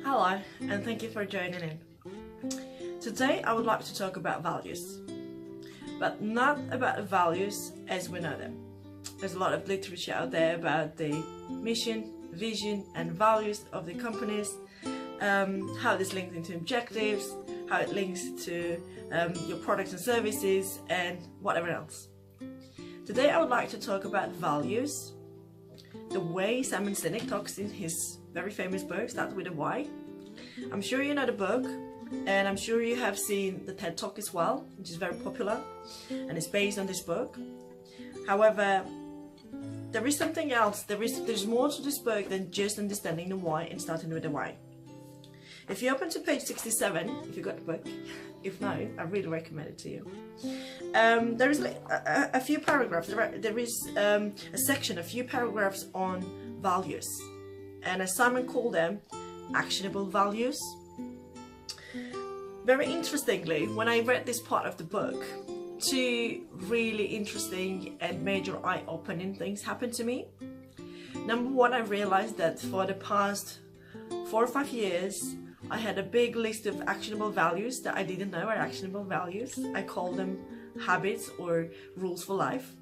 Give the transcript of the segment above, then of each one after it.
Hello, and thank you for joining in. Today I would like to talk about values, but not about values as we know them. There's a lot of literature out there about the mission, vision and values of the companies, how this links into objectives, how it links to your products and services and whatever else. Today I would like to talk about values, the way Simon Sinek talks in his very famous book, Start with a Why. I'm sure you know the book, and I'm sure you have seen the TED Talk as well, which is very popular and it's based on this book. However, there is something else. There's more to this book than just understanding the why and starting with the why. If you open to page 67, if you got the book, if not, I really recommend it to you. There is a few paragraphs. There is a section, a few paragraphs on values, and as Simon called them, actionable values. Very interestingly, when I read this part of the book, two really interesting and major eye-opening things happened to me. Number one, I realized that for the past 4 or 5 years, I had a big list of actionable values that I didn't know are actionable values. I call them habits or rules for life.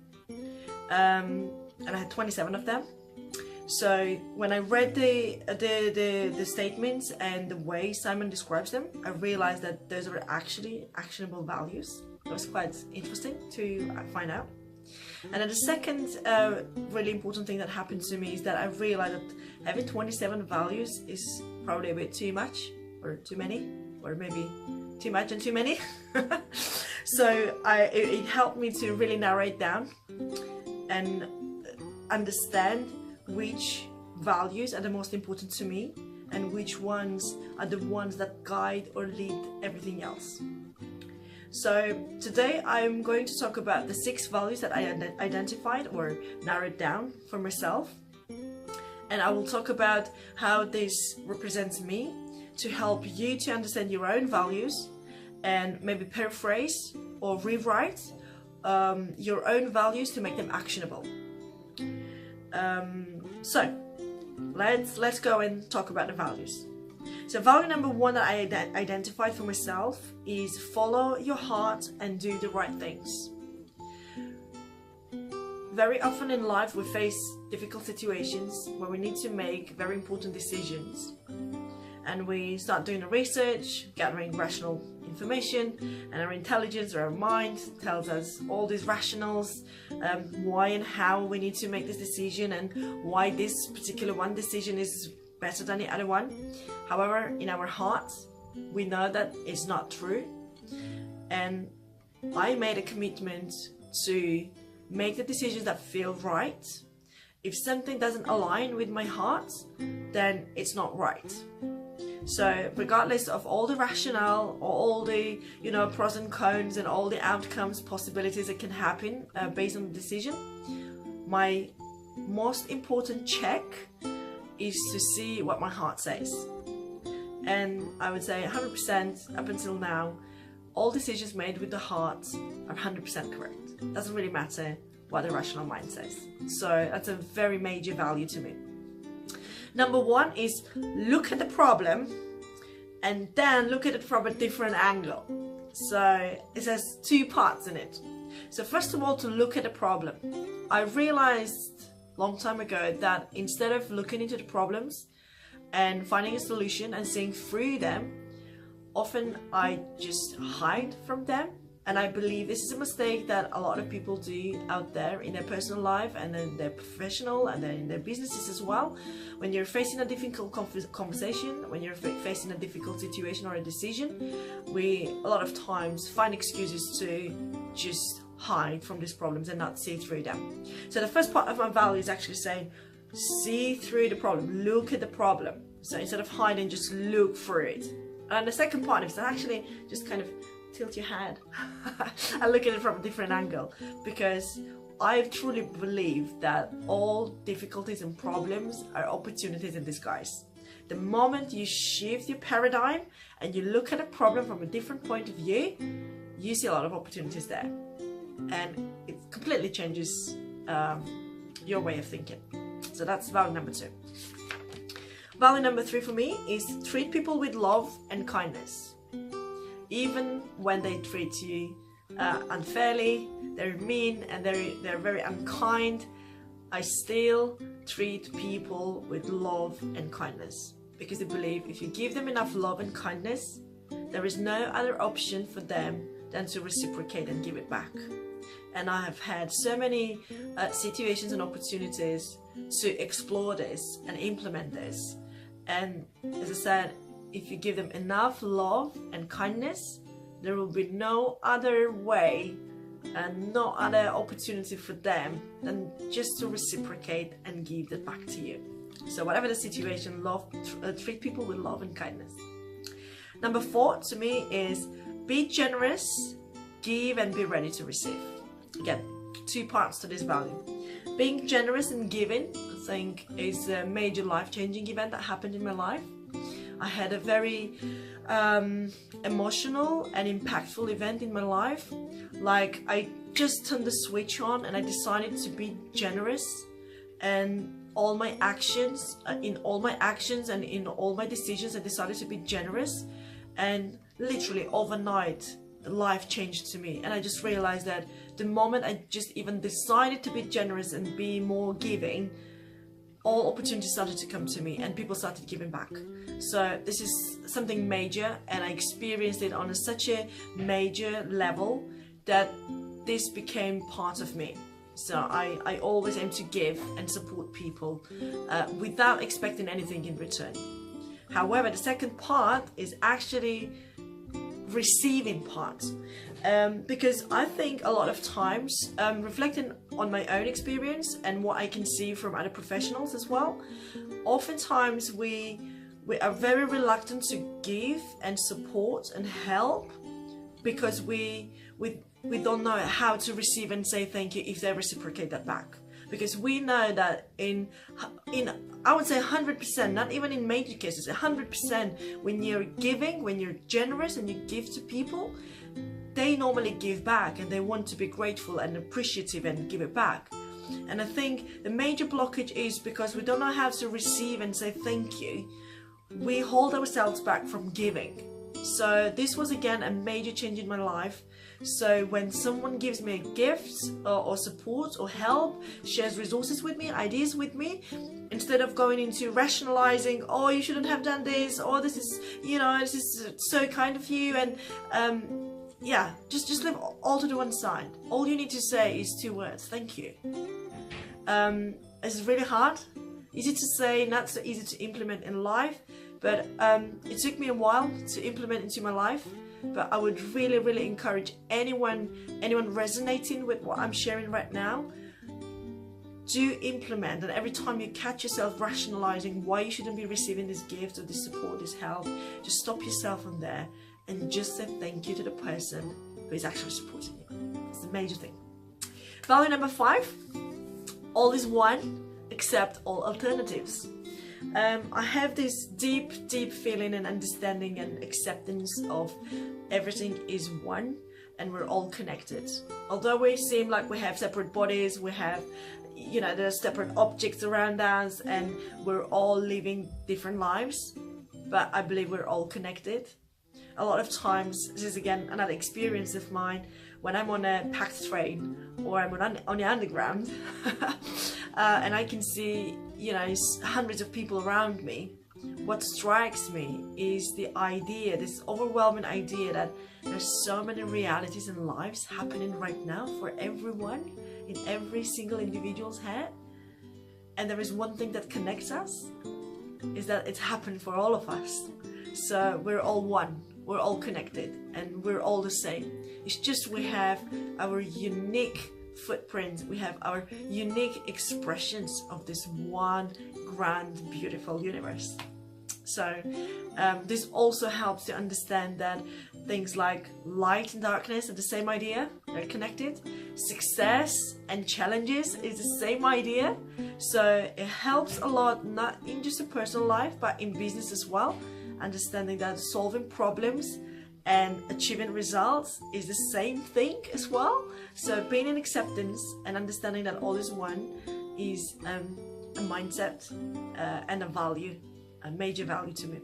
And I had 27 of them. So when I read the statements and the way Simon describes them, I realized that those are actually actionable values. It was quite interesting to find out. And then the second really important thing that happened to me is that I realized that having 27 values is probably a bit too much, or too many, or maybe too much and too many. So it helped me to really narrow it down and understand which values are the most important to me and which ones are the ones that guide or lead everything else. So today I'm going to talk about the 6 values that I identified or narrowed down for myself, and I will talk about how this represents me to help you to understand your own values and maybe paraphrase or rewrite your own values to make them actionable. So let's go and talk about the values. So value number 1 that I identified for myself is follow your heart and do the right things. Very often in life we face difficult situations where we need to make very important decisions, and we start doing the research, gathering rational information, and our intelligence or our mind tells us all these rationals, why and how we need to make this decision and why this particular one decision is better than the other one. However, in our hearts, we know that it's not true. And I made a commitment to make the decisions that feel right. If something doesn't align with my heart, then it's not right. So regardless of all the rationale or all the pros and cons and all the outcomes, possibilities that can happen based on the decision, my most important check is to see what my heart says. And I would say 100% up until now, all decisions made with the heart are 100% correct. Doesn't really matter what the rational mind says. So that's a very major value to me. Number 1 is look at the problem and then look at it from a different angle. So it has 2 parts in it. So first of all, to look at the problem. I realized long time ago that instead of looking into the problems and finding a solution and seeing through them, often I just hide from them. And I believe this is a mistake that a lot of people do out there in their personal life and in their professional and in their businesses as well. When you're facing a difficult conversation, when you're facing a difficult situation or a decision, we a lot of times find excuses to just hide from these problems and not see through them. So the first part of my value is actually saying, see through the problem, look at the problem. So instead of hiding, just look through it. And the second part is actually just kind of tilt your head and look at it from a different angle, because I truly believe that all difficulties and problems are opportunities in disguise. The moment you shift your paradigm and you look at a problem from a different point of view, you see a lot of opportunities there, and it completely changes your way of thinking. So that's value number 2. Value number 3 for me is treat people with love and kindness. Even when they treat you unfairly, they're mean and they're very unkind, I still treat people with love and kindness, because I believe if you give them enough love and kindness, there is no other option for them than to reciprocate and give it back. And I have had so many situations and opportunities to explore this and implement this. And as I said, if you give them enough love and kindness, there will be no other way and no other opportunity for them than just to reciprocate and give that back to you. So whatever the situation, treat people with love and kindness. Number 4 to me is be generous, give and be ready to receive. Again, 2 parts to this value. Being generous and giving, I think, is a major life-changing event that happened in my life. I had a very emotional and impactful event in my life. Like, I just turned the switch on and I decided to be generous, and in all my actions and in all my decisions, I decided to be generous. And literally overnight, life changed to me, and I just realized that the moment I just even decided to be generous and be more giving, all opportunities started to come to me and people started giving back. So this is something major, and I experienced it on such a major level that this became part of me. So I always aim to give and support people without expecting anything in return. However, the second part is actually receiving part, because I think a lot of times, reflecting on my own experience and what I can see from other professionals as well, oftentimes we are very reluctant to give and support and help because we don't know how to receive and say thank you if they reciprocate that back. Because we know that in I would say 100%, not even in major cases, 100%, when you're giving, when you're generous and you give to people, they normally give back and they want to be grateful and appreciative and give it back. And I think the major blockage is because we don't know how to receive and say thank you. We hold ourselves back from giving. So this was again a major change in my life. So when someone gives me a gift or support or help, shares resources with me, ideas with me, instead of going into rationalizing, oh, you shouldn't have done this, or this is, you know, this is so kind of you, and yeah, just leave all to the one side. All you need to say is 2 words: thank you. It's really hard, easy to say, not so easy to implement in life, but it took me a while to implement into my life. But I would really, really encourage anyone resonating with what I'm sharing right now, do implement. And every time you catch yourself rationalizing why you shouldn't be receiving this gift or this support, this help, just stop yourself on there and just say thank you to the person who is actually supporting you. It's the major thing. Value number 5, all is one, accept all alternatives. I have this deep feeling and understanding and acceptance of everything is one and we're all connected. Although we seem like we have separate bodies, we have, you know, there's separate objects around us and we're all living different lives, but I believe we're all connected. A lot of times, this is again another experience of mine, when I'm on a packed train or I'm on the underground and I can see, you know, hundreds of people around me, what strikes me is the idea, this overwhelming idea that there's so many realities and lives happening right now for everyone, in every single individual's head. And there is one thing that connects us, is that it's happened for all of us. So we're all one, we're all connected, and we're all the same. It's just we have our unique footprint, we have our unique expressions of this one grand, beautiful universe. So this also helps to understand that things like light and darkness are the same idea, they're connected. Success and challenges is the same idea. So it helps a lot, not in just a personal life, but in business as well. Understanding that solving problems and achieving results is the same thing as well. So being in acceptance and understanding that all is one is a mindset and a value a major value to me.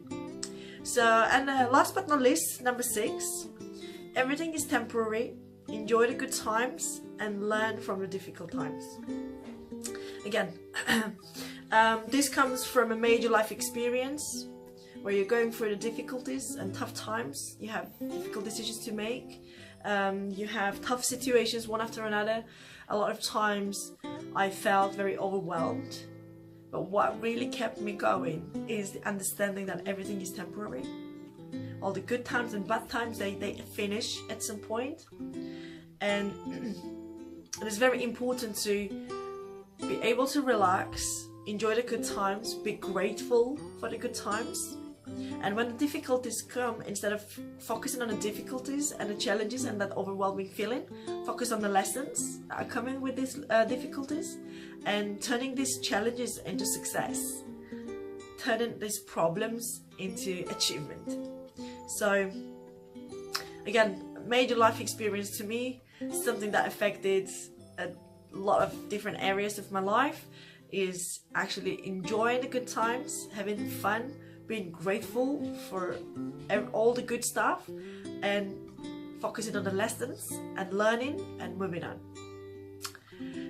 So, and last but not least, number 6, everything is temporary. Enjoy the good times and learn from the difficult times. Again, this comes from a major life experience where you're going through the difficulties and tough times. You have difficult decisions to make. You have tough situations one after another. A lot of times I felt very overwhelmed. But what really kept me going is the understanding that everything is temporary. All the good times and bad times, they finish at some point. And it's very important to be able to relax, enjoy the good times, be grateful for the good times. And when the difficulties come, instead of focusing on the difficulties and the challenges and that overwhelming feeling, focus on the lessons that are coming with these difficulties, and turning these challenges into success, turning these problems into achievement. So again, major life experience to me, something that affected a lot of different areas of my life, is actually enjoying the good times, having fun, being grateful for all the good stuff, and focusing on the lessons and learning and moving on.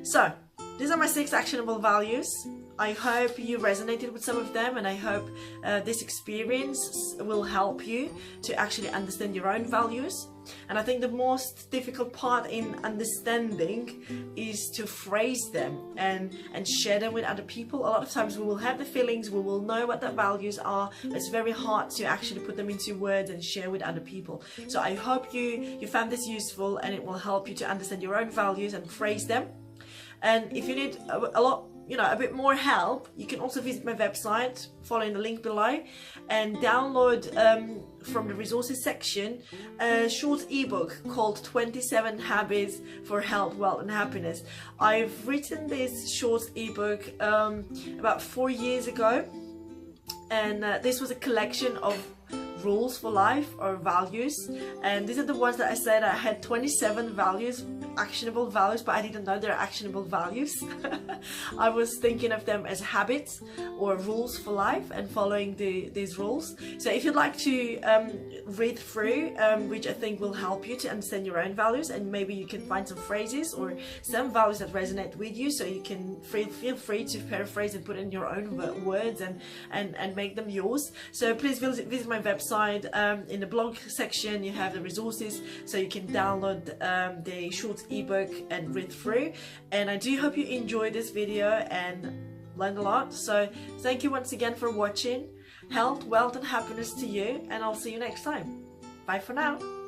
So these are my 6 actionable values. I hope you resonated with some of them, and I hope this experience will help you to actually understand your own values. And I think the most difficult part in understanding is to phrase them and share them with other people. A lot of times we will have the feelings, we will know what the values are, but it's very hard to actually put them into words and share with other people. So I hope you found this useful, and it will help you to understand your own values and phrase them. And if you need a bit more help, you can also visit my website, following the link below, and download from the resources section a short ebook called 27 Habits for Health, Wealth and Happiness. I've written this short ebook about 4 years ago, and this was a collection of rules for life, or values, and these are the ones that I said I had 27 values, actionable values, but I didn't know they're actionable values. I was thinking of them as habits or rules for life, and following these rules. So if you'd like to read through, which I think will help you to understand your own values, and maybe you can find some phrases or some values that resonate with you, so you can feel free to paraphrase and put in your own words and make them yours. So please visit my website. In the blog section you have the resources, so you can download the short ebook and read through. And I do hope you enjoyed this video and learned a lot. So thank you once again for watching. Health, wealth and happiness to you, and I'll see you next time. Bye for now.